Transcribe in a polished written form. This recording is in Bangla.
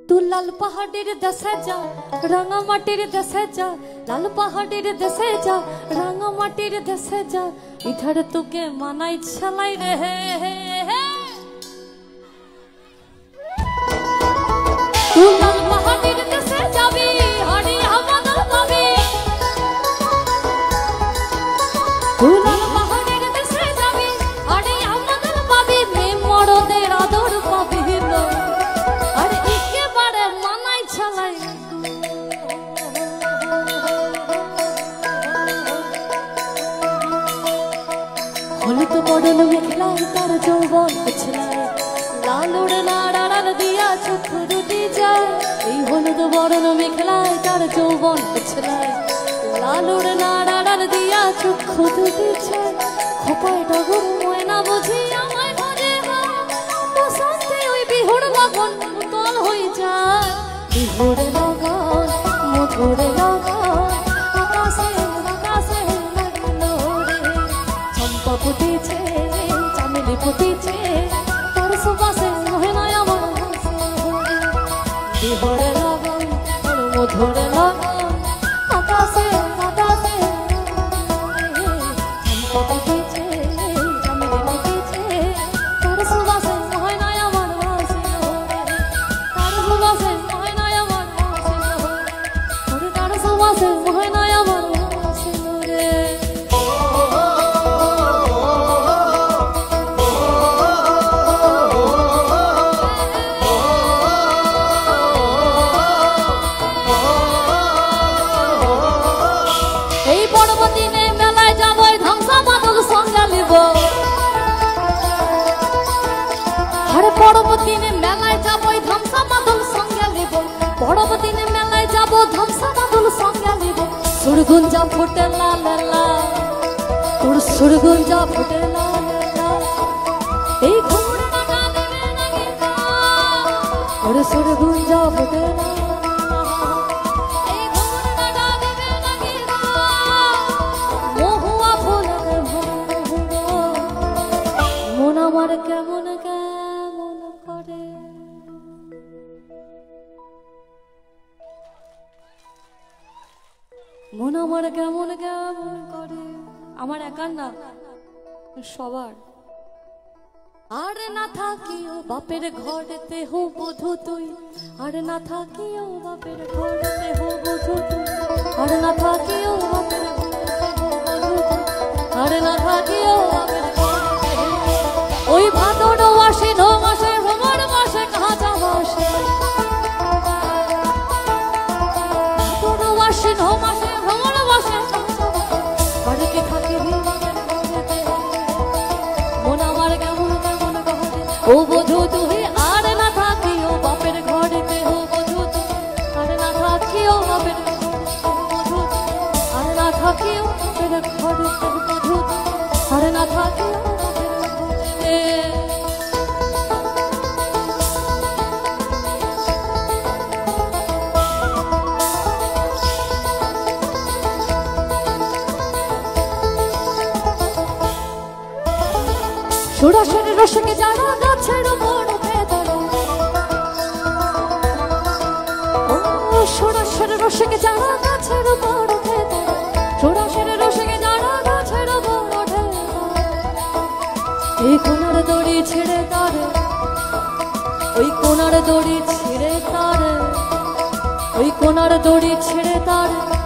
तू लाल पहाड़ेर देशे जा रांगा माटिर देशे जा लाल पहाड़ेर देशे जा रांगा माटिर देशे जा इधर तुके मानाई छलाई रे तू लाल पहाड़ेर देशे जाबी हाड़ी हमदल पाबी तू लाल पहाड़ेर देशे जाबी हाड़ी हमदल पाबी मे मरदेर आदर पाबी लो अरे एकेबारे मानाई छलाई हलुद बदल मेखलाई तार যৌবন छलाई लाल उड़नाड़ार दिया चक्षु दुटी যায় এই হলুদ বরণ মেখলাই তার যৌবন ছলাই লাল উড়নাড়ার দিয়া চক্ষু দুটি যায় খোপায় ডগর ময়না বুঝি আমায় ভজে বসন্তে ওই বিহুর লগন উতল হই যায় বিহুর লগন মধুর লগন আকাশে আকাশে লাগলো রে চম্পা ফুটেছে চামেলি ফুটেছে তার সুবাসে মহেনায় আমার বিহুর লগন মধুর লগন আকাশে আকাশে চম্পা ফুটেছে চামেলি ফুটেছে তার সুবাসে মহেনায় আমার তার সুবাসে মহেনায় আমার তার সুবাসে মহেনায় আমার রে এই পর্বদিনে মেলায় যাবো ধামসা মাদল সঙ্গে নিব আরে পর্বদিনে মেলায় যাবো ধামসা মাদল সঙ্গে নিব পর্বদিনে মেলায় যাবো ধামসা মাদল সঙ্গে নিব সুরগুঞ্জা ফুটে লাল লাল তোর সুরগুঞ্জা ফুটে লাল লাল এই ঘুমড় নাগা দিবে নাকি তোর সুরগুঞ্জা ফুটে লাল আমার কেমন কেমন করে মন আমার কেমন কেমন করে আমার একার না সবার আরে না থাকিও বাপের ঘরেতে হো বধূ তুই আরে না থাকিও বাপের ঘরেতে হো বধূ তুই আরে না থাকিও বাপের ঘরেতে হো বধূ তুই আরে না থাকিও বাপের ওই ভাদর আশ্বিন মাসে ভ্রমণ মাসে কাঁচা মাসে ভাদর আশ্বিন মাসে ভ্রমণ মাসে বাড়িতে থাকে মন আমার কেমন কেমন করে ও বধূ তুই আর না থাকিও বাপের ঘরেতে হো বধূ তুই আর না থাকিও বাপের বধূ আর না থাকিও বাপের ঘরেতে বধূ আর না থাকিও সুরসের রসকে যারা গাছের উপর বেদনা ও সুরসের রসকে যারা গাছের উপর বেদনা সুরসের রসকে যারা গাছের উপর ওঠে এই কোনার দড়ি ছিঁড়ে তারে ওই কোনার দড়ি ছিঁড়ে তারে ওই কোনার দড়ি ছিঁড়ে তারে